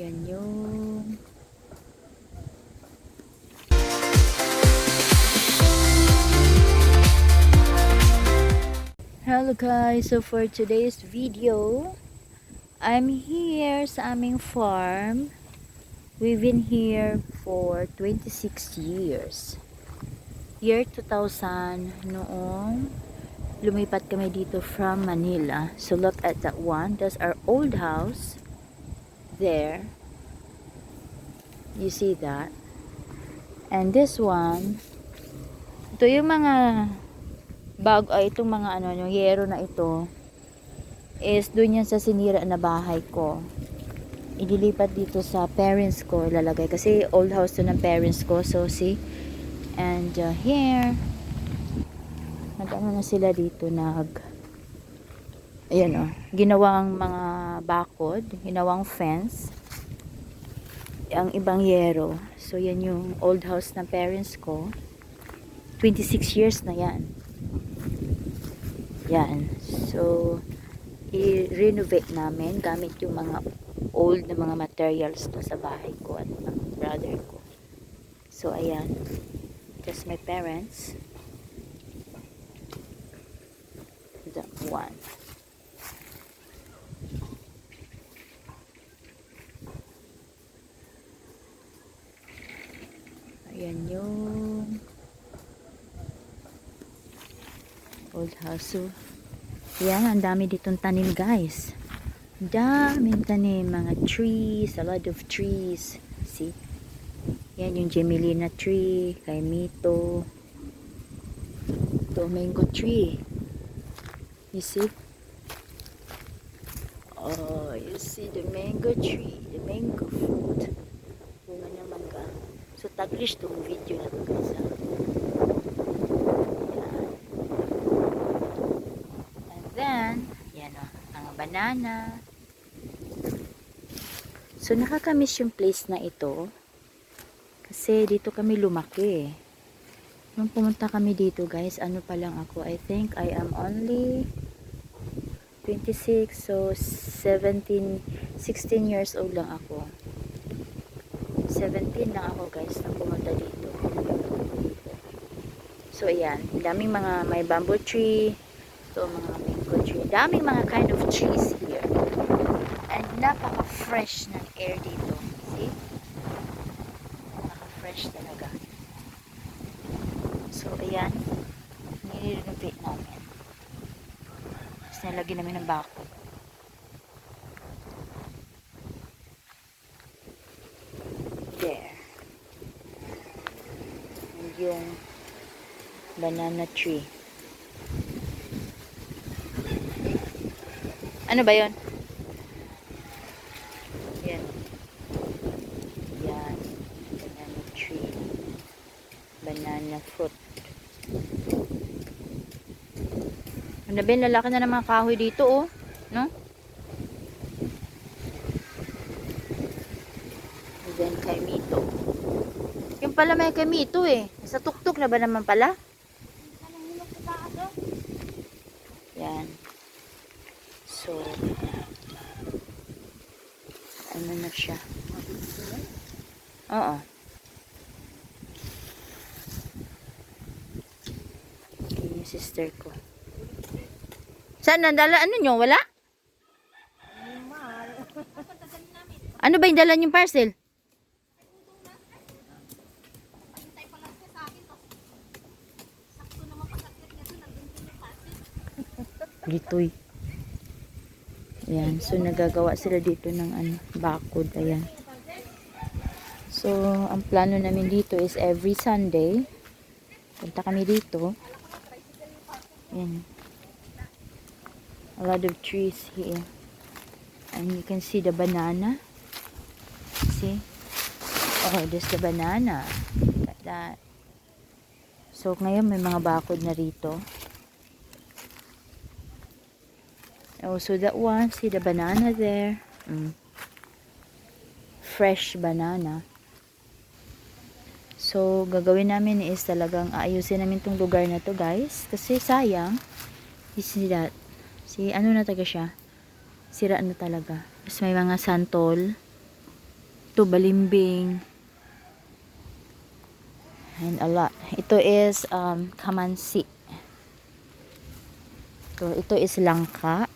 Ayan yung hello guys, so for today's video I'm here sa aming farm. We've been here for 26 years. Year 2000 noong lumipat kami dito from Manila. So look at that one. That's our old house. There. You see that? And this one, ito yung mga itong mga yung yero na ito is doon yan sa sinira na bahay ko. Idilipat dito sa parents ko ilalagay kasi old house to ng parents ko. So see, and here na sila dito ayan ginawang mga bakod, ginawang fence ang ibang yero. So yan yung old house ng parents ko. 26 years na yan. So i-renovate namin gamit yung mga old na mga materials to sa bahay ko at ng brother ko. So ayan, just my parents. That one. Ayan yung old house. So yan, ang dami ditong tanim guys. Daming tanim, mga trees, a lot of trees. See? Yan yung Gemelina tree, kay Mito. Ito, mango tree. You see? Oh, you see the mango tree, the mango fruit. Bunga ng mangga. So, taglish tong video na ito guys. And then, yan o, mga banana. So, nakakamiss yung place na ito. Kasi dito kami lumaki. Nung pumunta kami dito guys, ano pa lang ako, I think I am only 26, so 16 years old lang ako. 17 lang ako guys nang pumunta dito. So ayan, daming mga may bamboo tree, so mga mango tree, daming mga kind of trees here. And napaka-fresh ng air dito. See? Napaka-fresh talaga. So ayan, nire-renovate namin. Tapos nalagyan namin ng bako. There. And yung banana tree. Ano ba yun? Yan. Yan. Banana tree. Banana fruit. Ano ba yun? Lalaki na ng mga kahoy dito, oh. No? And then kay Mito. Yung pala may kay Mito, eh. Sa tuktok na ba naman pala? Yan. So, ano na siya? Oo. Okay, yung sister ko. Saan nandala? Ano nyo? Wala? Ano ba yung dala yung parcel? Gitoy. Ayan. So, nagagawa sila dito ng bakod. Ayan. So, ang plano namin dito is every Sunday. Punta kami dito. Ayan. A lot of trees here. And you can see the banana. See? Oh, there's the banana. Look at that. So, ngayon may mga bakod na rito. Oh, so that one, see the banana there. Fresh banana. So, gagawin namin is talagang aayusin namin tong lugar na to guys. Kasi sayang. You see that? See, ano na taga siya? Sira na talaga. Tapos may mga santol. Ito, balimbing. And a lot. Ito is kamansi. Ito is langka.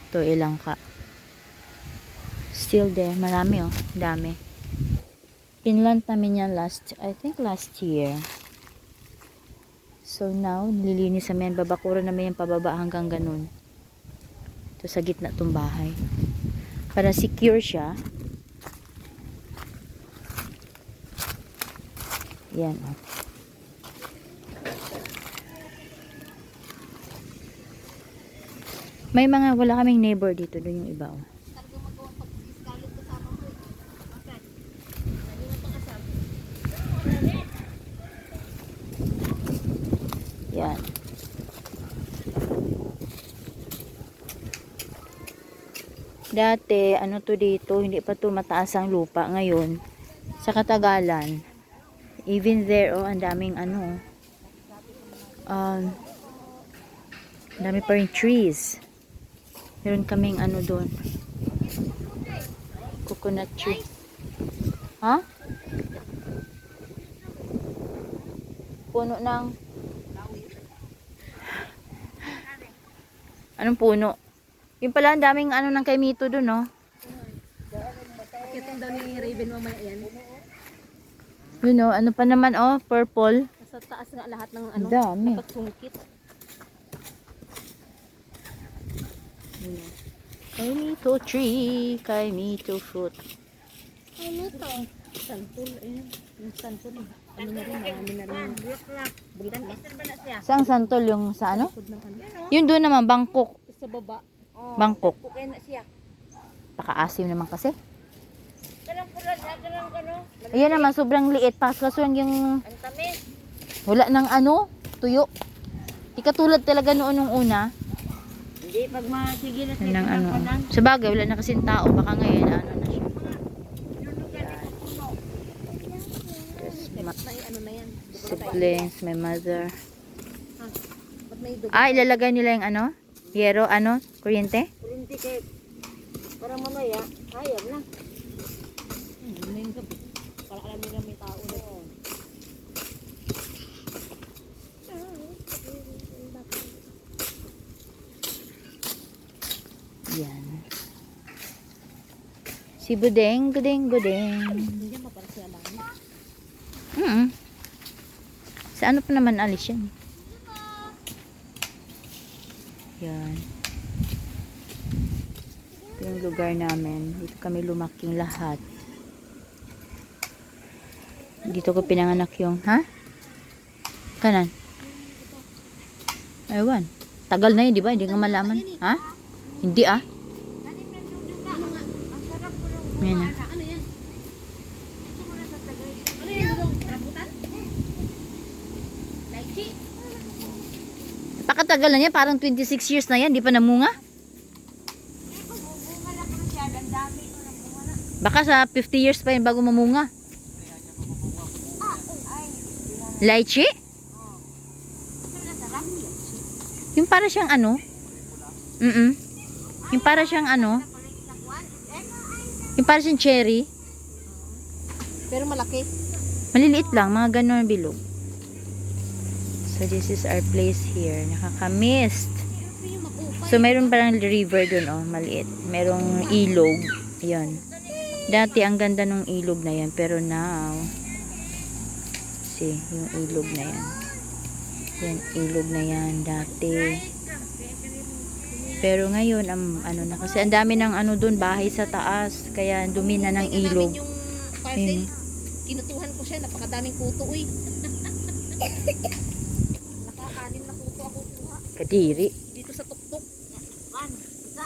Ito ilangka. Still there. Marami oh. Dami. Pinlant namin yan I think last year. So now, nililinis namin. Babakuran namin yung pababa hanggang ganun. Ito sa gitna itong bahay. Para secure siya. Yan oh. May mga wala kaming neighbor dito. Doon yung iba oh. Yan. Dati, ano to dito, hindi pa to mataas ang lupa. Ngayon, sa katagalan, even there, oh, ang daming ano, dami pa rin trees. Meron kaming ano doon. Coconut tree. Ha? Puno ng anong puno? Yung pala ang daming ano ng kay Mito doon, no? Kitong daw ni Raven mamaya yan. You know, ano pa naman, oh, purple. Sa taas nga lahat ng ano, Dami. pagsungkit. Kay Mito tree, kay Mito fruit. Ay, nito. Santol, ayun. Yung santol. Ano na rin, marami na rin. Bulaklak. Saan santol yung sa ano? Likod ng ano. Yun doon naman, Bangkok. Sa baba. Bangkok. Pukay na siya. Pakaasim naman kasi. Dalang pula, dalang gano. Ayan naman, sobrang liit. Kaso yung Ang tamis. wala ng ano, tuyo. Di katulad talaga noon nung una. Hindi, pag masige na Yan ang ano. Sa bagay, wala na kasing tao. Baka ngayon, ano na siya. May ano na yan. Siblings, my mother. Ba't may dugo? Ah, ilalagay nila yung ano? Yero, ano? Kuryente? Kurinti kay para mamaya, hayag na. May gabi. Para alam nila may tao na. Yan. Si Budeng, Budeng, Budeng. Hindi mo para siya lang. Sa ano pa naman alis yan? Yan. Ito yung lugar namin. Dito kami lumaking lahat. Dito ko pinanganak yung, ha? Kanan? Ewan. Tagal na yun, di ba? Hindi nga malaman. Ha? Hindi ah. Yan ah. Ano yan? Ano yan? Rambutan? Lychee? Pakatagal na yan. Parang 26 years na yan. Di pa namunga. Baka sa 50 years pa yun bago mamunga. Lychee? Yung para siyang ano? Yung para siyang ano? Yung para siyang cherry. Pero malaki. Maliliit lang. Mga ganon bilog. So this is our place here. Nakaka-mist. So mayroon parang river dun oh. Maliit. Merong ilog. Yun. Dati ang ganda ng ilog na yan. Pero now see, yung ilog na yan. Yan, ilog na yan dati. Pero ngayon, ano na, kasi ang dami ng ano dun, bahay sa taas. Kaya dumi na ng ilog. Yung parcel, kinutuhan ko siya, napakadaming kuto uy. Nakakanin na kuto ako kuha. Kadiri. Dito sa tuktok. One, isa.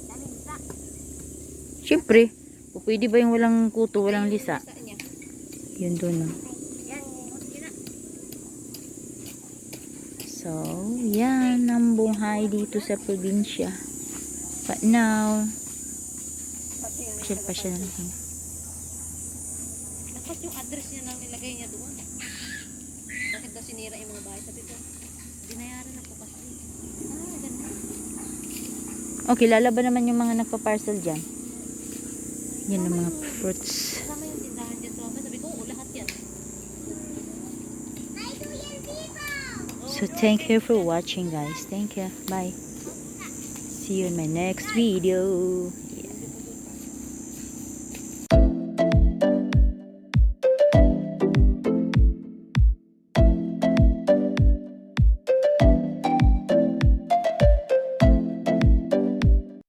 Daming isa. Siyempre, pwede ba yung walang kuto, walang lisa? Isa niya. Yun dun, no? Yan, sige na. So, yan ang buhay dito sa probinsya. But now, pasyal na lang. Dapat yung address niya nang nilagay niya doon. Bakit daw sinira yung mga bahay? Sabi ko, binayaran na po kasi. Ah, ganun. Okay, lalaba naman yung mga nagpa-parcel dyan. Yan ang mga fruits. Kasama yung tindahan dyan sa mama. Sabi ko, oo, lahat yan. So thank you for watching, guys. Thank you. Bye. See you in my next video. Yeah.